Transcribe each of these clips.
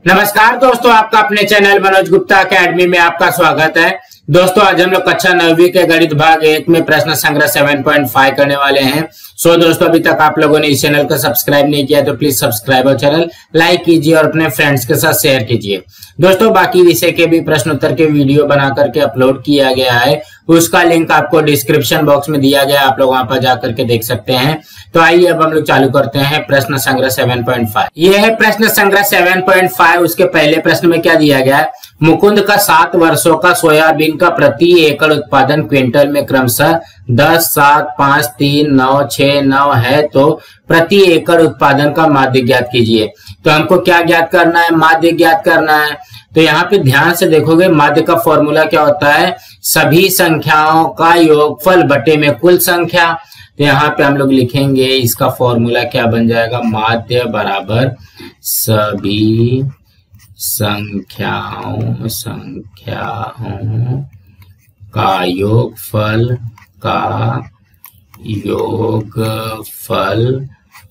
नमस्कार दोस्तों, आपका अपने चैनल मनोज गुप्ता अकेडमी में आपका स्वागत है। दोस्तों आज हम लोग कक्षा 9वीं के गणित भाग 1 में प्रश्न संग्रह 7.5 करने वाले हैं। दोस्तों अभी तक आप लोगों ने इस चैनल को सब्सक्राइब नहीं किया तो प्लीज सब्सक्राइब और चैनल लाइक कीजिए और अपने फ्रेंड्स के साथ शेयर कीजिए। दोस्तों बाकी विषय के भी प्रश्न उत्तर के वीडियो बना करके अपलोड किया गया है, उसका लिंक आपको डिस्क्रिप्शन बॉक्स में दिया गया, आप लोग वहां पर जाकर के देख सकते हैं। तो आइए अब हम लोग चालू करते हैं प्रश्न संग्रह 7.5। यह है प्रश्न संग्रह 7.5। उसके पहले प्रश्न में क्या दिया गया है, मुकुंद का 7 वर्षों का सोयाबीन का प्रति एकड़ उत्पादन क्विंटल में क्रमशः 10, 7, 5, 3, 9, 6, 9 है, तो प्रति एकड़ उत्पादन का माध्य ज्ञात कीजिए। तो हमको क्या ज्ञात करना है, माध्य ज्ञात करना है। तो यहाँ पे ध्यान से देखोगे माध्य का फॉर्मूला क्या होता है, सभी संख्याओं का योगफल बटे में कुल संख्या। तो यहाँ पे हम लोग लिखेंगे इसका फॉर्मूला क्या बन जाएगा, माध्य बराबर सभी संख्याओं का योगफल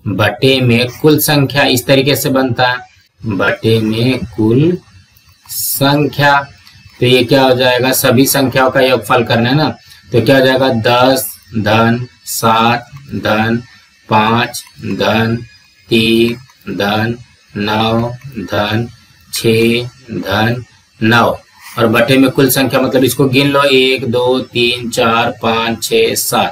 बटे में कुल संख्या। इस तरीके से बनता है, बटे में कुल संख्या। तो ये क्या हो जाएगा, सभी संख्याओं का योगफल करना है ना, तो क्या हो जाएगा 10 धन 7 धन 5 धन 3 धन 9 धन 6 धन 9 और बटे में कुल संख्या, मतलब इसको गिन लो 1 2 3 4 5 6 7,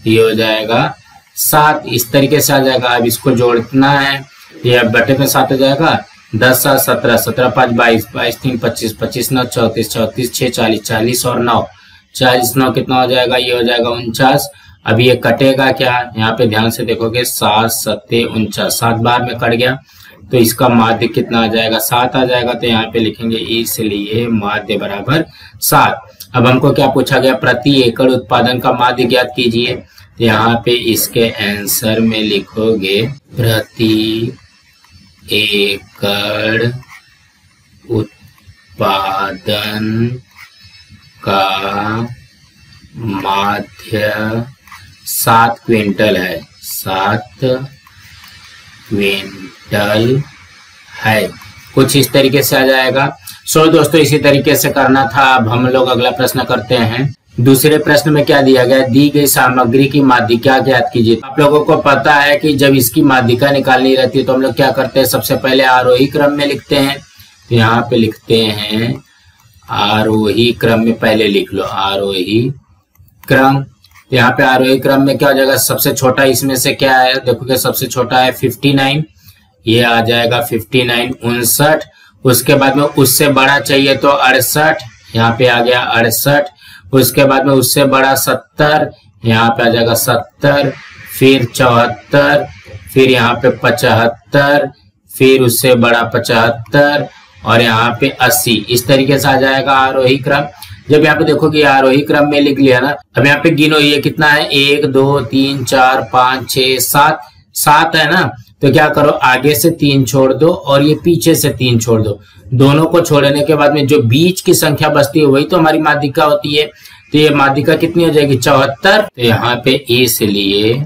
ये हो जाएगा 7। इस तरीके से आ जाएगा। अब इसको जोड़ना है, ये बटे में 7 हो जाएगा, 10 7 17 17 5 22 22 3 25 25 9 34 34 6 40 40 और 9 40 9 कितना हो जाएगा, ये हो जाएगा 49। अब ये कटेगा क्या, यहाँ पे ध्यान से देखोगे 7 7 49, 7 बार में कट गया, तो इसका माध्य कितना आ जाएगा, 7 आ जाएगा। तो यहाँ पे लिखेंगे इसलिए माध्य बराबर 7। अब हमको क्या पूछा गया, प्रति एकड़ उत्पादन का माध्य ज्ञात कीजिए। तो यहाँ पे इसके आंसर में लिखोगे प्रति एकड़ उत्पादन का माध्य 7 क्विंटल है, 7 क्विंटल है। कुछ इस तरीके से आ जाएगा। दोस्तों इसी तरीके से करना था। अब हम लोग अगला प्रश्न करते हैं। दूसरे प्रश्न में क्या दिया गया, दी गई सामग्री की माध्यिका ज्ञात कीजिए। आप लोगों को पता है कि जब इसकी माध्यिका निकालनी रहती है तो हम लोग क्या करते हैं, सबसे पहले आरोही क्रम में लिखते हैं। तो यहाँ पे लिखते हैं आरोही क्रम में, पहले लिख लो आरोही क्रम। तो यहाँ पे आरोही क्रम में क्या हो जाएगा, सबसे छोटा इसमें से क्या है, देखोगे सबसे छोटा है 59, ये आ जाएगा 59 59। उसके बाद में उससे बड़ा चाहिए तो 68, यहाँ पे आ गया 68। उसके बाद में उससे बड़ा 70, यहाँ पे आ जाएगा 70, फिर 74, फिर यहाँ पे 75, फिर उससे बड़ा 75 और यहाँ पे 80। इस तरीके से आ जाएगा आरोही क्रम। जब यहाँ पे देखोगे आरोही क्रम में लिख लिया ना, अब यहाँ पे गिनो ये कितना है, 1 2 3 4 5 6 7, 7 है ना। तो क्या करो, आगे से 3 छोड़ दो और ये पीछे से 3 छोड़ दो। दोनों को छोड़ने के बाद में जो बीच की संख्या बचती है वही तो हमारी माध्यिका होती है। तो ये माध्यिका कितनी हो जाएगी, 74। तो यहाँ पे इसलिए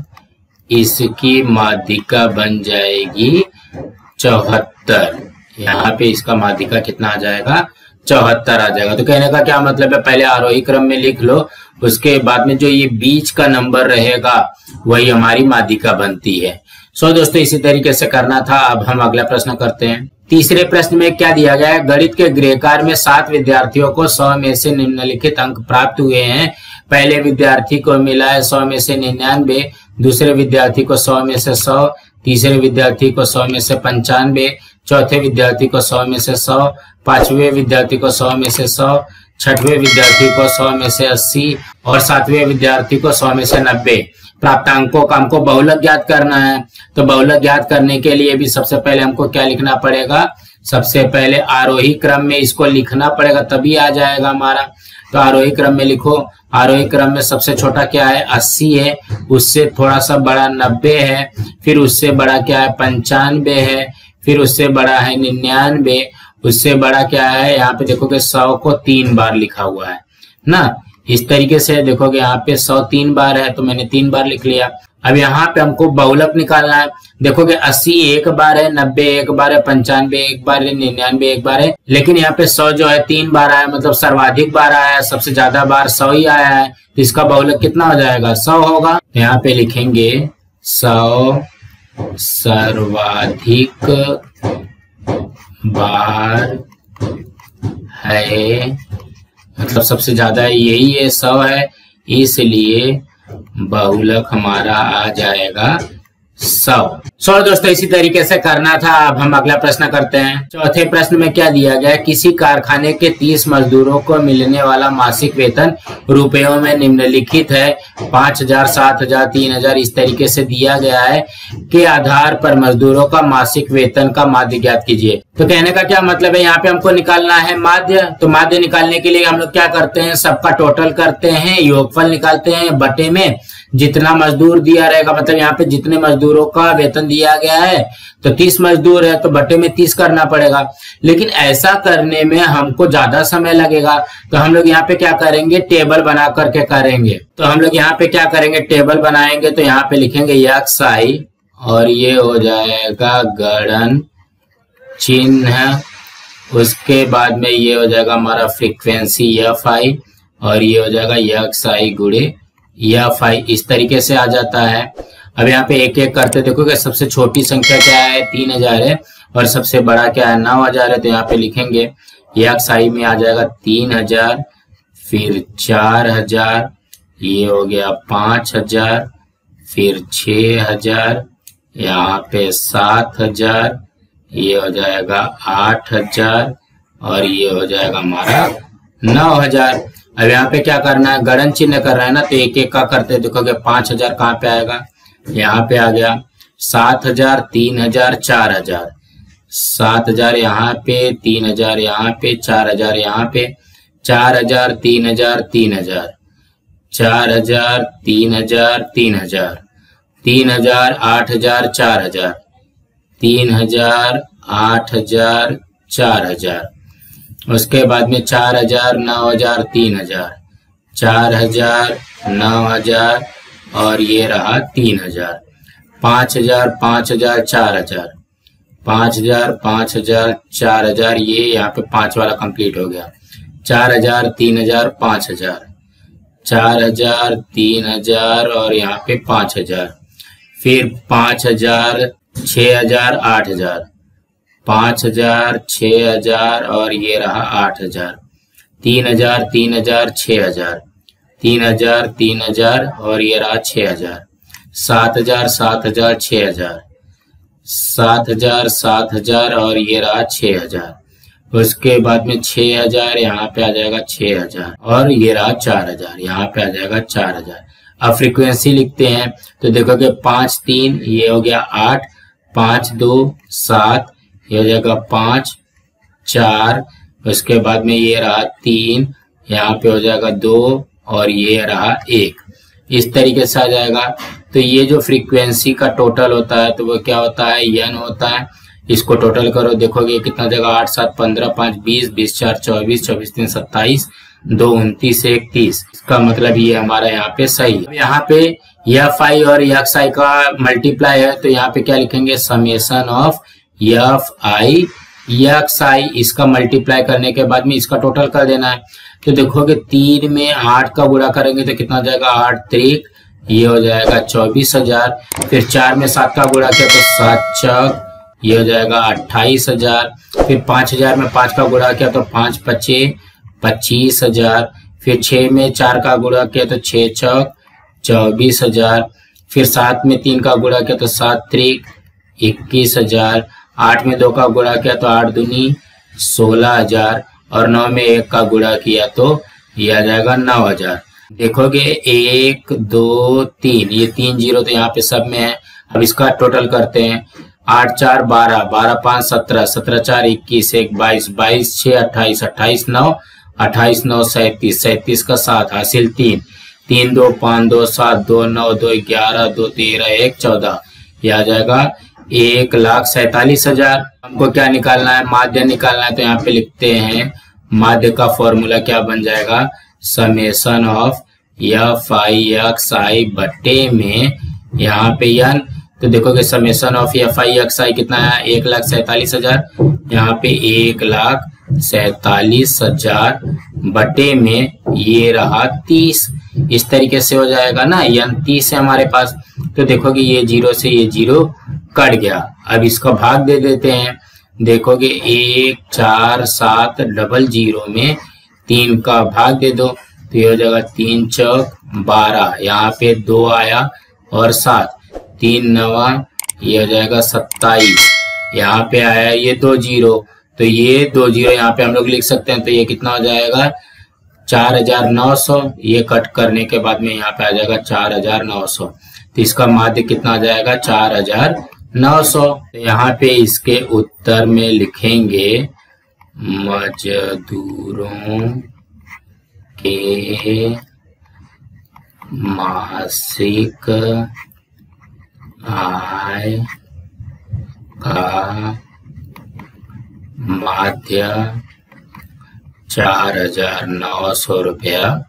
इसकी माध्यिका बन जाएगी 74। यहाँ पे इसका माध्यिका कितना आ जाएगा, 74 आ जाएगा। तो कहने का क्या मतलब है, पहले आरोही क्रम में लिख लो, उसके बाद में जो ये बीच का नंबर रहेगा वही हमारी माध्यिका बनती है। दोस्तों इसी तरीके से करना था। अब हम अगला प्रश्न करते हैं। तीसरे प्रश्न में क्या दिया गया है, गणित के गृहकार्य में 7 विद्यार्थियों को 100 में से निम्नलिखित अंक प्राप्त हुए हैं। पहले विद्यार्थी को मिला है 100 में से 99, दूसरे विद्यार्थी को 100 में से 100, तीसरे विद्यार्थी को 100 में से 95, चौथे विद्यार्थी को 100 में से 100, पांचवें विद्यार्थी को 100 में से 100, छठवें विद्यार्थी को 100 में से 80 और सातवें विद्यार्थी को 100 में से 90। प्राप्त अंकों का हमको बहुलक ज्ञात करना है। तो बहुलक ज्ञात करने के लिए भी सबसे पहले हमको क्या लिखना पड़ेगा, सबसे पहले आरोही क्रम में इसको लिखना पड़ेगा, तभी आ जाएगा हमारा। तो आरोही क्रम में लिखो। आरोही क्रम में सबसे छोटा क्या है, 80 है, उससे थोड़ा सा बड़ा 90 है, फिर उससे बड़ा क्या है 95 है, फिर उससे बड़ा है 99, उससे बड़ा क्या है, यहाँ पे देखोगे 100 को 3 बार लिखा हुआ है ना। इस तरीके से देखोगे यहाँ पे 100 3 बार है तो मैंने 3 बार लिख लिया। अब यहाँ पे हमको बहुलक निकालना है। देखोगे 80 एक बार है, 90 एक बार है, 95 एक बार है, 99 एक बार है, लेकिन यहाँ पे 100 जो है 3 बार आया, मतलब सर्वाधिक बार आया है, सबसे ज्यादा बार 100 ही आया है। तो इसका बहुलक कितना हो जाएगा? 100 होगा। यहाँ पे लिखेंगे 100 सर्वाधिक बार है, मतलब सबसे ज्यादा यही है, 100 है, इसलिए बहुलक हमारा आ जाएगा 100। दोस्तों इसी तरीके से करना था। अब हम अगला प्रश्न करते हैं। चौथे प्रश्न में क्या दिया गया? किसी कारखाने के 30 मजदूरों को मिलने वाला मासिक वेतन रुपयों में निम्नलिखित है, 5000, 7000, 3000 इस तरीके से दिया गया है, के आधार पर मजदूरों का मासिक वेतन का माध्य ज्ञात कीजिए। तो कहने का क्या मतलब है, यहाँ पे हमको निकालना है माध्य। तो माध्य निकालने के लिए हम लोग क्या करते हैं, सबका टोटल करते हैं, योगफल निकालते हैं, बटे में जितना मजदूर दिया रहेगा, मतलब यहाँ पे जितने मजदूरों का वेतन दिया गया है, तो 30 मजदूर है तो बटे में 30 करना पड़ेगा। लेकिन ऐसा करने में हमको ज्यादा समय लगेगा, तो हम लोग यहाँ पे क्या करेंगे, टेबल बना करके करेंगे। तो हम लोग यहाँ पे क्या करेंगे, टेबल बनाएंगे। तो यहाँ पे लिखेंगे XI और ये हो जाएगा गणन चिन्ह, उसके बाद में ये हो जाएगा हमारा फ्रीक्वेंसी FI और ये हो जाएगा XI गुणे FI, इस तरीके से आ जाता है। अब यहाँ पे एक एक करते देखोगे, सबसे छोटी संख्या क्या है, 3000 है, और सबसे बड़ा क्या है, 9000 है। तो यहाँ पे लिखेंगे XI में आ जाएगा 3000, फिर 4000, ये हो गया 5000, फिर 6000, यहाँ पे 7000, ये हो जाएगा 8000 और ये हो जाएगा हमारा 9000। अब यहाँ पे क्या करना है, गणन चिन्ह कर रहा है ना, तो एक एक का करते देखोगे। 5000 कहाँ पे आएगा, यहाँ पे आ गया। 7000, 3000, 4000, 7000 यहाँ पे, 3000 यहाँ पे, 4000 यहाँ पे, 4000, 3000, 3000, 4000, 3000, 3000, 3000, 8000, 4000, 3000, 8000, 4000, उसके बाद में 4000, 9000, 3000, 4000, 9000 और ये रहा 3000, 5000, 5000, 4000, 5000, 5000, 4000, ये यहाँ पे 5 वाला कंप्लीट हो गया। 4000, 3000, 5000, 4000, 3000 और यहाँ पे 5000, फिर 5000, 6000, 8000, 5000, 6000 और ये रहा 8000, 3000, 3000, 6000, 3000, 3000 और ये रहा 6000, 7000, 7000, 6000, 7000, 7000 और ये रहा 6000, उसके बाद में 6000 यहाँ पे आ जाएगा 6000 और ये रहा 4000, यहाँ पे आ जाएगा 4000। अब फ्रीक्वेंसी लिखते हैं तो देखोगे 5 3 ये हो गया 8, 5 2 7 ये हो जाएगा 5 4, उसके बाद में ये रहा 3, यहाँ पे हो जाएगा 2 और ये रहा 1, इस तरीके से आ जाएगा। तो ये जो फ्रीक्वेंसी का टोटल होता है तो वो क्या होता है, n होता है। इसको टोटल करो, देखोगे कितना जगह 8 7 15 5 20 20 4 24 24 3 27 2 29 1 30, इसका मतलब ये हमारा यहाँ पे सही है। यहाँ पे FI और XI का मल्टीप्लाई है तो यहाँ पे क्या लिखेंगे, समेशन ऑफ FI XI, इसका मल्टीप्लाई करने के बाद में इसका टोटल कर देना है। तो देखोगे 3 में 8 का गुणा करेंगे तो कितना जाएगा, 8 3 ये हो जाएगा 24000, फिर 4 में 7 का गुणा किया तो 7 6 ये हो जाएगा 28000, फिर 5000 में 5 का गुणा किया तो 5 5 25000, फिर 6 में 4 का गुणा किया तो 6 6 24000, फिर 7 में 3 का गुणा किया तो 7 3 21000, 8 में 2 का गुणा किया तो 8 दूनी 16000 और 9 में 1 का गुणा किया तो ये आ जाएगा 9000। देखोगे 1 2 3 ये 3 जीरो तो यहाँ पे सब में है। अब इसका टोटल करते हैं, 8 4 12 12 5 17 17 4 21 1 22 22 6 28 28 9 28 9 37 37 का 7 हासिल 3 3 2 5 2 7 2 9 2 11 2 13 1 14, यह आ जाएगा 1,47,000। हमको क्या निकालना है, माध्य निकालना है। तो यहाँ पे लिखते हैं माध्य का फॉर्मूला क्या बन जाएगा, समेशन ऑफ FI XI बटे में यहाँ पे n, तो देखोगे summation of f i x i कितना है 1,47,000। यहाँ पे 1,47,000 बटे में ये रहा 30। इस तरीके से हो जाएगा ना, n 30 है हमारे पास। तो देखोगे ये 0 से ये 0 कट गया। अब इसका भाग दे देते हैं। देखोगे 1,4,7,0,0 में 3 का भाग दे दो तो ये हो जाएगा 3 चौक 12, यहाँ पे 2 आया और 7, 3 नवा ये हो जाएगा 27, यहाँ पे आया ये 2 0, तो ये 2 0 यहाँ पे हम लोग लिख सकते हैं। तो ये कितना हो जाएगा 4,900। ये कट करने के बाद में यहाँ पे आ जाएगा 4,900। तो इसका माध्य कितना आ जाएगा 4,900। तो यहाँ पे इसके उत्तर में लिखेंगे मजदूरों के मासिक आय का माध्य 4,900 रुपया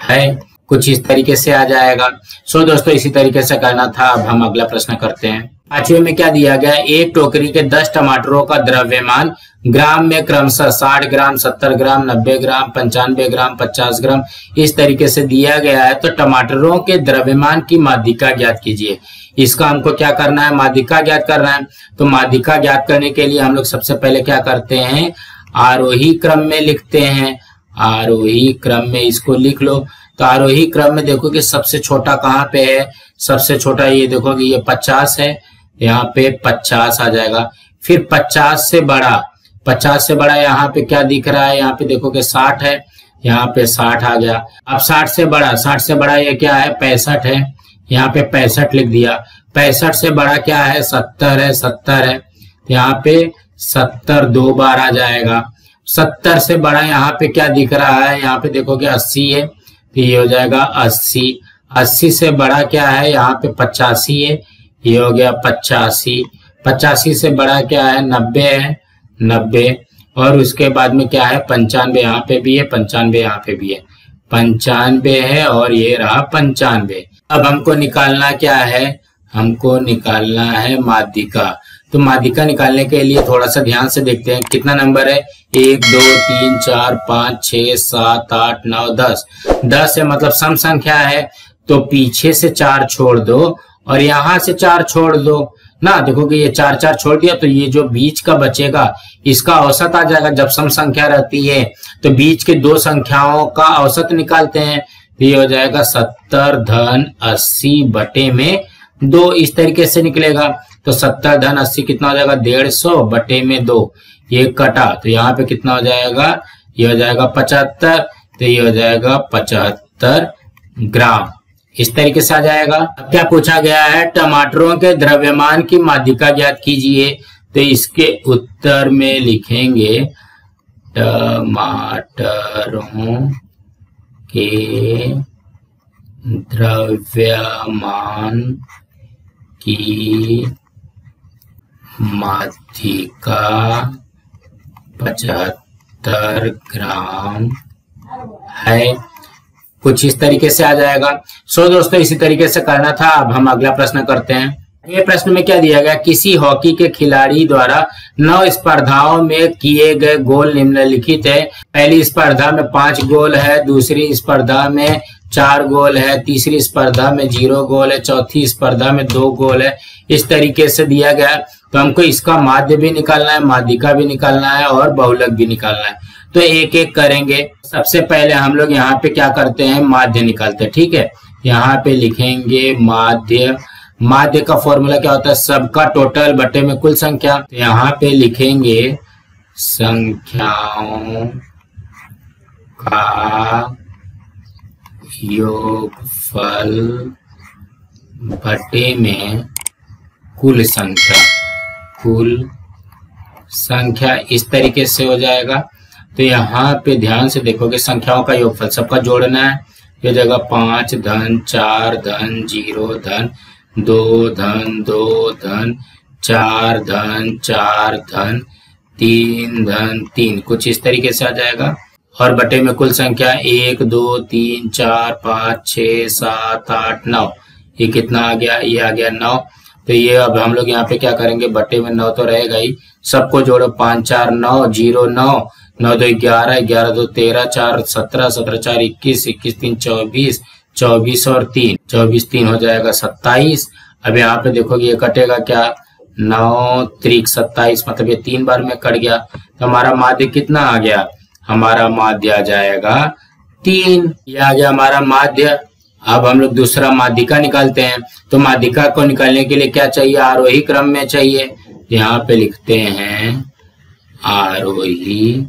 है। कुछ इस तरीके से आ जाएगा। सो दोस्तों इसी तरीके से करना था। अब हम अगला प्रश्न करते हैं। पांचवें में क्या दिया गया, एक टोकरी के 10 टमाटरों का द्रव्यमान ग्राम में क्रमशः 60 ग्राम, 70 ग्राम, 90 ग्राम, 95 ग्राम, 50 ग्राम इस तरीके से दिया गया है। तो टमाटरों के द्रव्यमान की माध्यिका ज्ञात कीजिए। इसका हमको क्या करना है, माध्यिका ज्ञात करना है। तो माध्यिका ज्ञात करने के लिए हम लोग सबसे पहले क्या करते हैं, आरोही क्रम में लिखते हैं। आरोही क्रम में इसको लिख लो। तो आरोही क्रम में देखो कि सबसे छोटा कहाँ पे है, सबसे छोटा ये देखोगे ये 50 है, यहाँ पे 50 आ जाएगा। फिर 50 से बड़ा, 50 से बड़ा यहाँ पे क्या दिख रहा है, यहाँ पे देखोगे 60 है, यहाँ पे 60 आ गया। अब 60 से बड़ा, 60 से बड़ा ये क्या है 65 है, यहाँ पे 65 लिख दिया। 65 से बड़ा क्या है 70 है, 70 है, यहाँ पे 70 2 बार आ जाएगा। 70 से बड़ा यहाँ पे क्या दिख रहा है, यहाँ पे देखोगे 80 है, तो ये हो जाएगा 80। 80 से बड़ा क्या है, यहाँ पे 85 है, ये हो गया 85। 85 से बड़ा क्या है 90 है, 90। और उसके बाद में क्या है 95, यहाँ पे भी है 95, यहाँ पे भी है 95 है, और ये रहा 95। अब हमको निकालना क्या है, हमको निकालना है माध्यिका। तो माध्यिका निकालने के लिए थोड़ा सा ध्यान से देखते हैं कितना नंबर है, 1 2 3 4 5 6 7 8 9 10। 10 है मतलब सम संख्या है, तो पीछे से 4 छोड़ दो और यहाँ से 4 छोड़ दो ना। देखोगे ये 4 4 छोड़ दिया, तो ये जो बीच का बचेगा इसका औसत आ जाएगा। जब सम संख्या रहती है तो बीच के दो संख्याओं का औसत निकालते हैं, तो ये हो जाएगा 70 धन 80 बटे में 2, इस तरीके से निकलेगा। तो 70 धन 80 कितना हो जाएगा 150 बटे में 2, ये कटा, तो यहाँ पे कितना हो जाएगा, ये हो जाएगा 75, तो ये हो जाएगा 75 ग्राम। इस तरीके से आ जाएगा। अब क्या पूछा गया है, टमाटरों के द्रव्यमान की माध्यिका ज्ञात कीजिए। तो इसके उत्तर में लिखेंगे टमाटरों के द्रव्यमान की माध्यिका 75 ग्राम है। कुछ इस तरीके से आ जाएगा। सो दोस्तों इसी तरीके से करना था। अब हम अगला प्रश्न करते हैं। ये प्रश्न में क्या दिया गया, किसी हॉकी के खिलाड़ी द्वारा 9 स्पर्धाओं में किए गए गोल निम्नलिखित है। पहली स्पर्धा में 5 गोल है, दूसरी स्पर्धा में 4 गोल है, तीसरी स्पर्धा में 0 गोल है, चौथी स्पर्धा में 2 गोल है। इस तरीके से दिया गया। तो हमको इसका माध्य भी निकालना है, माध्यिका भी निकालना है और बहुलक भी निकालना है। तो एक एक करेंगे। सबसे पहले हम लोग यहाँ पे क्या करते हैं, माध्य निकालते हैं। ठीक है, यहाँ पे लिखेंगे माध्य। माध्य का फॉर्मूला क्या होता है, सबका टोटल बटे में कुल संख्या। तो यहाँ पे लिखेंगे संख्याओं का योगफल बटे में कुल संख्या। कुल संख्या इस तरीके से हो जाएगा। तो यहाँ पे ध्यान से देखोगे संख्याओं का योगफल सबका जोड़ना है। ये जगह 5 धन 4 धन 0 धन 2 धन 2 धन 4 धन 4 धन 3 धन 3, कुछ इस तरीके से आ जाएगा। और बटे में कुल संख्या 1 2 3 4 5 6 7 8 9, ये कितना आ गया, ये आ गया 9। तो ये अब हम लोग यहाँ पे क्या करेंगे, बट्टे में 9 तो रहेगा ही, सबको जोड़ो 5 4 9 0 9 9 2 11 11 2 13 4 17 17 4 21 21 3 24 24 और 3 24 3 हो जाएगा 27। अब यहाँ पे देखोगे ये कटेगा क्या, 9 3 27, मतलब ये 3 बार में कट गया। तो हमारा माध्य कितना आ गया, हमारा माध्य आ जाएगा 3। ये आ गया हमारा माध्य। अब हम लोग दूसरा माध्यिका निकालते हैं। तो माध्यिका को निकालने के लिए क्या चाहिए, आरोही क्रम में चाहिए। यहाँ पे लिखते हैं आरोही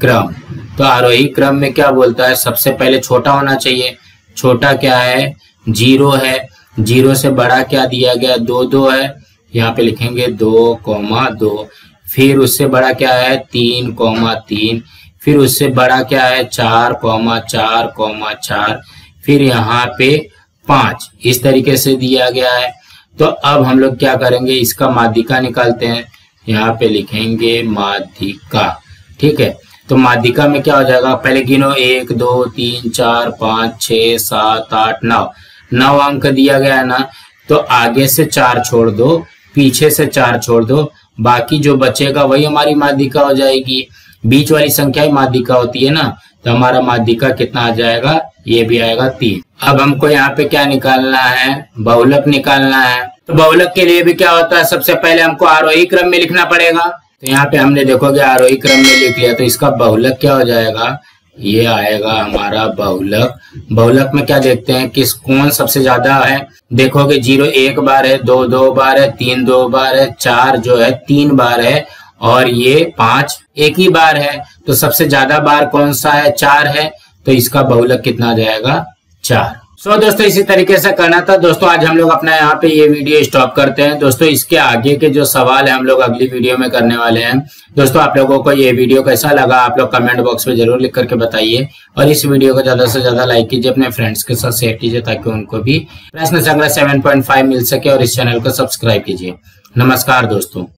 क्रम। तो आरोही क्रम में क्या बोलता है, सबसे पहले छोटा होना चाहिए। छोटा क्या है, 0 है। 0 से बड़ा क्या दिया गया, 2 2 है। यहाँ पे लिखेंगे 2,2। फिर उससे बड़ा क्या है, 3,3। फिर उससे बड़ा क्या है, 4,4,4। फिर यहाँ पे 5, इस तरीके से दिया गया है। तो अब हम लोग क्या करेंगे, इसका माध्यिका निकालते हैं। यहाँ पे लिखेंगे माध्यिका, ठीक है। तो माध्यिका में क्या हो जाएगा, पहले गिनो 1 2 3 4 5 6 7 8 9 9 अंक दिया गया है ना। तो आगे से 4 छोड़ दो, पीछे से 4 छोड़ दो, बाकी जो बचेगा वही हमारी माध्यिका हो जाएगी। बीच वाली संख्या ही माध्यिका होती है ना। तो हमारा माध्यिका कितना आ जाएगा, ये भी आएगा 3। अब हमको यहाँ पे क्या निकालना है, बहुलक निकालना है। तो बहुलक के लिए भी क्या होता है, सबसे पहले हमको आरोही क्रम में लिखना पड़ेगा। तो यहाँ पे हमने देखोगे आरोही क्रम में लिख लिया। तो इसका बहुलक क्या हो जाएगा, ये आएगा हमारा बहुलक। बहुलक में क्या देखते हैं, किस कौन सबसे ज्यादा है। देखोगे 0 1 बार है, 2 2 बार है, 3 2 बार है, 4 जो है 3 बार है, और ये 5 एक ही बार है। तो सबसे ज्यादा बार कौन सा है, 4 है। तो इसका बहुलक कितना आ जाएगा, 4। सो दोस्तों इसी तरीके से करना था। दोस्तों आज हम लोग अपना यहाँ पे ये वीडियो स्टॉप करते हैं। दोस्तों इसके आगे के जो सवाल है हम लोग अगली वीडियो में करने वाले हैं। दोस्तों आप लोगों को ये वीडियो कैसा लगा, आप लोग कमेंट बॉक्स में जरूर लिख करके बताइए, और इस वीडियो को ज्यादा से ज्यादा लाइक कीजिए, अपने फ्रेंड्स के साथ शेयर कीजिए, ताकि उनको भी प्रश्न संग्रह 7.5 मिल सके, और इस चैनल को सब्सक्राइब कीजिए। नमस्कार दोस्तों।